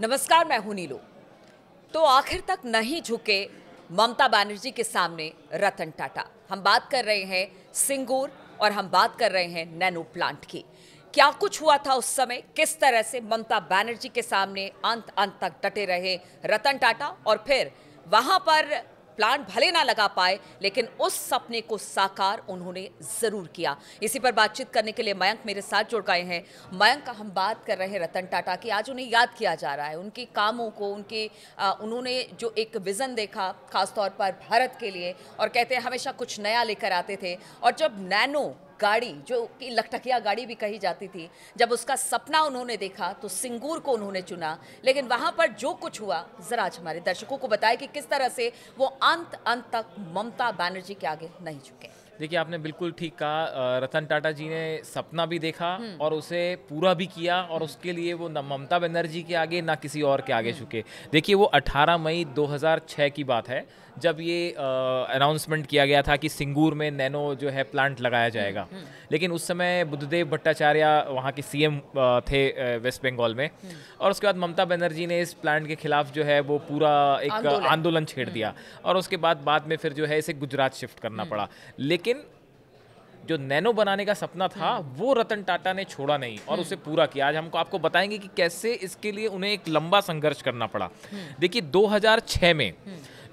नमस्कार, मैं हूं नीलू। तो आखिर तक नहीं झुके ममता बनर्जी के सामने रतन टाटा। हम बात कर रहे हैं सिंगूर और हम बात कर रहे हैं नैनो प्लांट की। क्या कुछ हुआ था उस समय, किस तरह से ममता बनर्जी के सामने अंत अंत तक डटे रहे रतन टाटा और फिर वहां पर प्लांट भले ना लगा पाए लेकिन उस सपने को साकार उन्होंने जरूर किया। इसी पर बातचीत करने के लिए मयंक मेरे साथ जुड़ गए हैं। मयंक, हम बात कर रहे हैं रतन टाटा की। आज उन्हें याद किया जा रहा है, उनके कामों को, उन्होंने जो एक विजन देखा खासतौर पर भारत के लिए, और कहते हैं हमेशा कुछ नया लेकर आते थे। और जब नैनो गाड़ी, जो कि लखटकिया गाड़ी भी कही जाती थी, जब उसका सपना उन्होंने देखा तो सिंगूर को उन्होंने चुना। लेकिन वहां पर जो कुछ हुआ, जरा आज हमारे दर्शकों को बताएं कि किस तरह से वो अंत अंत तक ममता बनर्जी के आगे नहीं झुके। देखिए, आपने बिल्कुल ठीक कहा। रतन टाटा जी ने सपना भी देखा और उसे पूरा भी किया, और उसके लिए वो न ममता बनर्जी के आगे ना किसी और के आगे झुके। देखिए, वो 18 मई 2006 की बात है जब ये अनाउंसमेंट किया गया था कि सिंगूर में नैनो जो है प्लांट लगाया जाएगा। लेकिन उस समय बुद्धदेव भट्टाचार्य वहाँ के सीएम थे वेस्ट बंगाल में, और उसके बाद ममता बनर्जी ने इस प्लांट के खिलाफ जो है वो पूरा एक आंदोलन छेड़ दिया, और उसके बाद में फिर जो है इसे गुजरात शिफ्ट करना पड़ा। लेकिन जो नैनो बनाने का सपना था वो रतन टाटा ने छोड़ा नहीं और उसे पूरा किया। आज हमको आपको बताएंगे कि कैसे इसके लिए उन्हें एक लंबा संघर्ष करना पड़ा। देखिए, 2006 में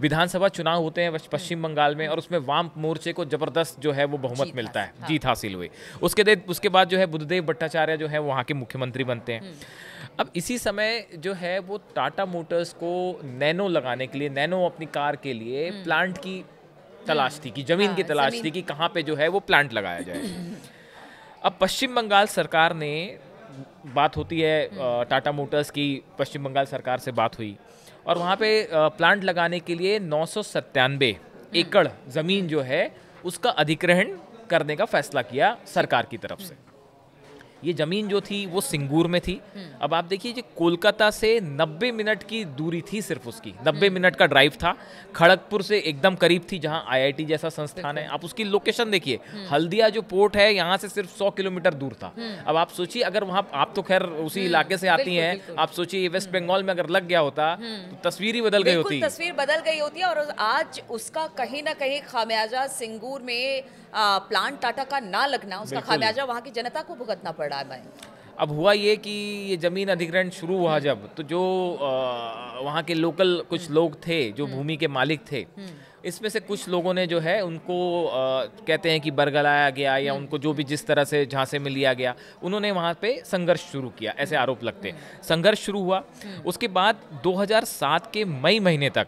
विधानसभा चुनाव होते हैं पश्चिम बंगाल में, और उसमें वाम मोर्चे को जबरदस्त जो है वो बहुमत मिलता है, जीत हासिल हुई। उसके बाद जो है बुद्धदेव भट्टाचार्य जो है वहाँ के मुख्यमंत्री बनते हैं। अब इसी समय जो है वो टाटा मोटर्स को नैनो लगाने के लिए, नैनो अपनी कार के लिए प्लांट की तलाश थी, कि जमीन की तलाश थी कि कहाँ पे जो है वो प्लांट लगाया जाए। अब पश्चिम बंगाल सरकार ने, बात होती है टाटा मोटर्स की, पश्चिम बंगाल सरकार से बात हुई और वहाँ पे प्लांट लगाने के लिए 997 एकड़ ज़मीन जो है उसका अधिग्रहण करने का फैसला किया सरकार की तरफ से। ये ज़मीन जो थी वो सिंगूर में थी। अब आप देखिए, जो कोलकाता से 90 मिनट की दूरी थी, सिर्फ उसकी 90 मिनट का ड्राइव था। खड़गपुर से एकदम करीब थी, जहां आईआईटी जैसा संस्थान है। आप उसकी लोकेशन देखिए, हल्दिया जो पोर्ट है यहाँ से सिर्फ 100 किलोमीटर दूर था। अब आप सोचिए, अगर वहाँ, आप तो खैर उसी इलाके से आती हैं, आप सोचिए वेस्ट बंगाल में अगर लग गया होता तो तस्वीर ही बदल गई होती। तस्वीर बदल गई होती है, और आज उसका कहीं ना कहीं खामियाजा सिंगूर में प्लांट टाटा का ना लगना, उसका खामियाजा वहाँ की जनता को भुगतना पड़ रहा है। अब हुआ ये कि ये ज़मीन अधिग्रहण शुरू हुआ जब, तो जो वहाँ के लोकल कुछ लोग थे जो भूमि के मालिक थे, इसमें से कुछ लोगों ने जो है उनको कहते हैं कि बरगलाया गया, या उनको जो भी जिस तरह से झांसे में लिया गया, उन्होंने वहाँ पे संघर्ष शुरू किया, ऐसे आरोप लगते हैं। संघर्ष शुरू हुआ, उसके बाद 2007 के मई महीने तक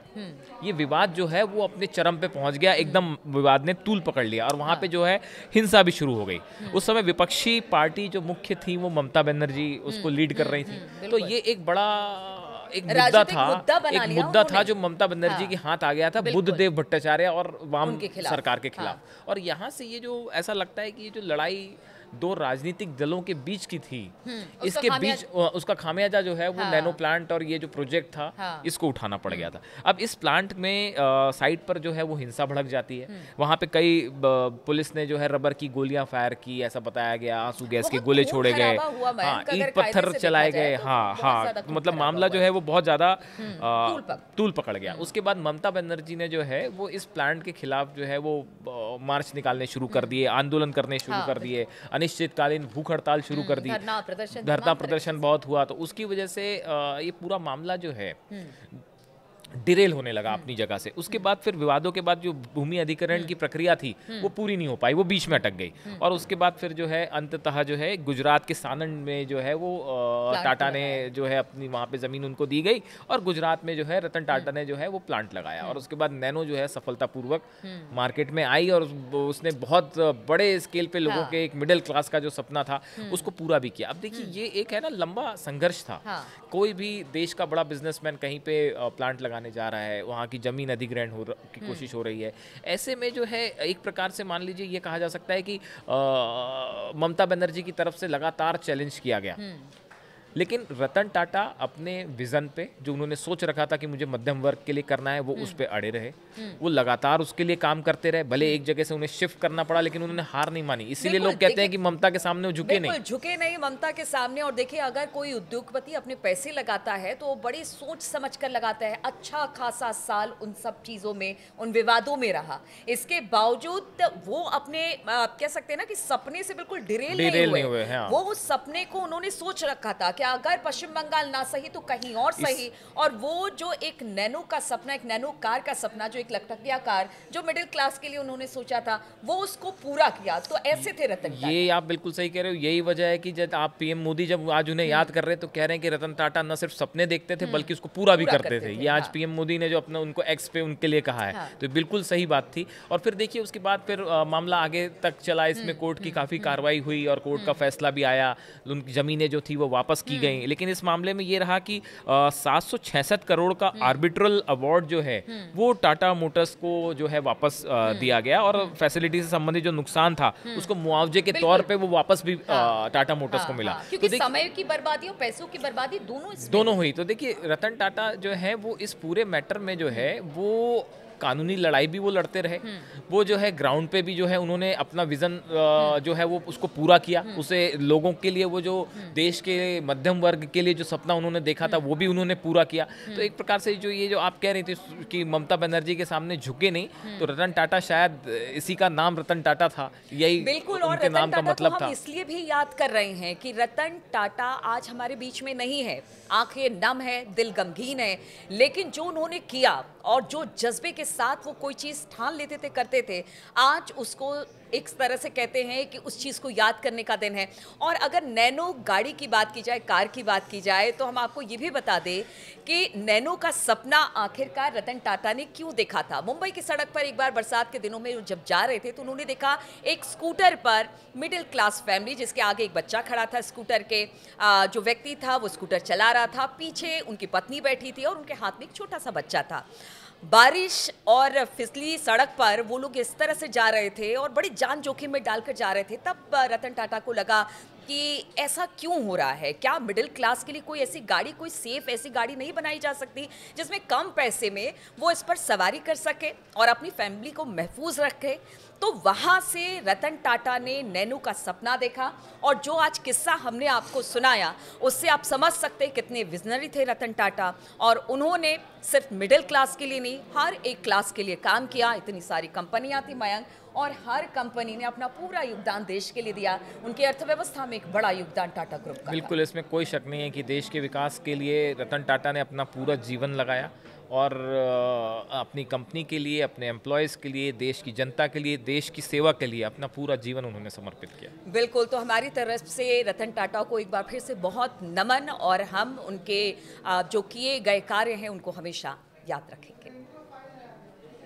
ये विवाद जो है वो अपने चरम पे पहुंच गया। एकदम विवाद ने तूल पकड़ लिया और वहाँ पे जो है हिंसा भी शुरू हो गई। उस समय विपक्षी पार्टी जो मुख्य थी वो ममता बनर्जी उसको लीड कर रही थी। तो ये एक बड़ा मुद्दा था जो ममता बनर्जी के हाथ आ गया था, बुद्धदेव भट्टाचार्य और वाम सरकार के खिलाफ। और यहाँ से ये जो ऐसा लगता है कि ये जो लड़ाई दो राजनीतिक दलों के बीच की थी, इसके बीच उसका खामियाजा जो है वो नैनो प्लांट और ये जो प्रोजेक्ट था इसको उठाना पड़ गया था। अब इस प्लांट में साइट पर जो है वो हिंसा भड़क जाती है। वहाँ पे कई पुलिस ने जो है रबर की गोलियां फायर की, ऐसा बताया गया, आंसू गैस के गोले छोड़े गए, ईंट पत्थर चलाए गए। मतलब मामला जो है वो बहुत ज्यादा तूल पकड़ गया। उसके बाद ममता बनर्जी ने जो है वो इस प्लांट के खिलाफ जो है वो मार्च निकालने शुरू कर दिए, आंदोलन करने शुरू कर दिए, अनिश्चितकालीन भूख हड़ताल शुरू कर दी, धरना प्रदर्शन बहुत हुआ। तो उसकी वजह से ये पूरा मामला जो है डिरेल होने लगा अपनी जगह से। उसके बाद फिर विवादों के बाद जो भूमि अधिग्रहण की प्रक्रिया थी वो पूरी नहीं हो पाई, वो बीच में अटक गई। और उसके बाद फिर जो है अंततः जो है गुजरात के सानंद में जो है वो टाटा ने जो है अपनी वहाँ पे ज़मीन उनको दी गई, और गुजरात में जो है रतन टाटा ने जो है वो प्लांट लगाया। और उसके बाद नैनो जो है सफलतापूर्वक मार्केट में आई, और उसने बहुत बड़े स्केल पे लोगों के एक मिडिल क्लास का जो सपना था उसको पूरा भी किया। अब देखिए, ये एक है ना लंबा संघर्ष था। कोई भी देश का बड़ा बिजनेसमैन कहीं पे प्लांट लगाने जा रहा है, वहाँ की जमीन अधिग्रहण की कोशिश हो रही है। ऐसे में जो है एक प्रकार से मान लीजिए ये कहा जा सकता है कि ममता बनर्जी की तरफ से लगातार चैलेंज किया गया। लेकिन रतन टाटा अपने विजन पे जो उन्होंने सोच रखा था कि मुझे मध्यम वर्ग के लिए करना है, वो उस पे अड़े रहे। वो लगातार उसके लिए काम करते रहे, भले एक जगह से उन्हें शिफ्ट करना पड़ा, लेकिन उन्होंने हार नहीं मानी। इसीलिए लोग कहते हैं कि ममता के सामने वो झुके नहीं। झुके नहीं ममता के सामने। और देखिए, अगर कोई उद्योगपति अपने पैसे लगाता है तो वो बड़ी सोच समझ कर लगाता है। अच्छा खासा साल उन सब चीजों में, उन विवादों में रहा, इसके बावजूद वो अपने कह सकते हैं ना कि सपने से बिल्कुल डिरेल नहीं हुए। हाँ। वो उस सपने को उन्होंने सोच रखा था कि अगर पश्चिम बंगाल ना सही तो कहीं और सही। और वो जो एक नैनो का सपना, एक नैनो कार का सपना, जो एक लखटकिया कार जो मिडिल क्लास के लिए उन्होंने सोचा था, वो उसको पूरा किया। तो ऐसे थे रतन टाटा। ये आप बिल्कुल सही कह रहे हो। यही वजह है कि जब आप पीएम मोदी जब आज उन्हें याद कर रहे हैं तो कह रहे हैं कि रतन टाटा न सिर्फ सपने देखते थे बल्कि उसको पूरा भी करते थे। ये आज पीएम मोदी ने जो अपना उनको एक्स पे उनके लिए कहा है, तो बिल्कुल सही बात थी। और फिर देखिए उसके बाद फिर मामला आगे तक चला, इसमें कोर्ट की काफ़ी कार्रवाई हुई और कोर्ट का फैसला भी आया, उनकी ज़मीनें जो थी वो वापस की गई। लेकिन इस मामले में ये रहा कि 766 करोड़ का आर्बिट्रल अवार्ड जो है वो टाटा मोटर्स को जो है वापस दिया गया, और फैसिलिटी से संबंधित जो नुकसान था उसको मुआवजे के तौर पे वो वापस भी टाटा मोटर्स को मिला। क्योंकि समय की बर्बादी और पैसों की बर्बादी दोनों हुई। तो देखिए रतन टाटा जो है वो इस पूरे मैटर में जो है वो कानूनी लड़ाई भी वो लड़ते रहे। वो जो है ग्राउंड पे भी जो है उन्होंने अपना विजन जो है वो उसको पूरा किया। उसे लोगों के लिए, वो जो देश के मध्यम वर्ग के लिए जो सपना उन्होंने देखा था वो भी उन्होंने पूरा किया। तो एक प्रकार से जो ये जो आप कह रही थी कि ममता बनर्जी के सामने झुके नहीं, तो रतन टाटा शायद इसी का नाम रतन टाटा था, यही बिल्कुल। उनके नाम का मतलब था। हम इसलिए भी याद कर रहे हैं कि रतन टाटा आज हमारे बीच में नहीं है। आंखें नम है, दिल गमगीन है, लेकिन जो उन्होंने किया और जो जज्बे के साथ वो कोई चीज ठान लेते थे, करते थे, आज उसको एक तरह से कहते हैं कि उस चीज़ को याद करने का दिन है। और अगर नैनो गाड़ी की बात की जाए, कार की बात की जाए, तो हम आपको ये भी बता दें कि नैनो का सपना आखिरकार रतन टाटा ने क्यों देखा था। मुंबई की सड़क पर एक बार बरसात के दिनों में जब जा रहे थे तो उन्होंने देखा एक स्कूटर पर मिडिल क्लास फैमिली, जिसके आगे एक बच्चा खड़ा था। स्कूटर के जो व्यक्ति था वो स्कूटर चला रहा था, पीछे उनकी पत्नी बैठी थी और उनके हाथ में एक छोटा सा बच्चा था। बारिश और फिसली सड़क पर वो लोग इस तरह से जा रहे थे और बड़ी जान जोखिम में डालकर जा रहे थे। तब रतन टाटा को लगा कि ऐसा क्यों हो रहा है, क्या मिडिल क्लास के लिए कोई ऐसी गाड़ी, कोई सेफ ऐसी गाड़ी नहीं बनाई जा सकती जिसमें कम पैसे में वो इस पर सवारी कर सके और अपनी फैमिली को महफूज रखे। तो वहाँ से रतन टाटा ने नैनो का सपना देखा और जो आज किस्सा हमने आपको सुनाया उससे आप समझ सकते हैं कितने विजनरी थे रतन टाटा। और उन्होंने सिर्फ मिडिल क्लास के लिए नहीं, हर एक क्लास के लिए काम किया। इतनी सारी कंपनियां थी मयंक, और हर कंपनी ने अपना पूरा योगदान देश के लिए दिया। उनकी अर्थव्यवस्था में एक बड़ा योगदान टाटा ग्रुप का। बिल्कुल, इसमें कोई शक नहीं है कि देश के विकास के लिए रतन टाटा ने अपना पूरा जीवन लगाया और अपनी कंपनी के लिए, अपने एम्प्लॉयज़ के लिए, देश की जनता के लिए, देश की सेवा के लिए अपना पूरा जीवन उन्होंने समर्पित किया। बिल्कुल, तो हमारी तरफ से रतन टाटा को एक बार फिर से बहुत नमन, और हम उनके जो किए गए कार्य हैं उनको हमेशा याद रखेंगे।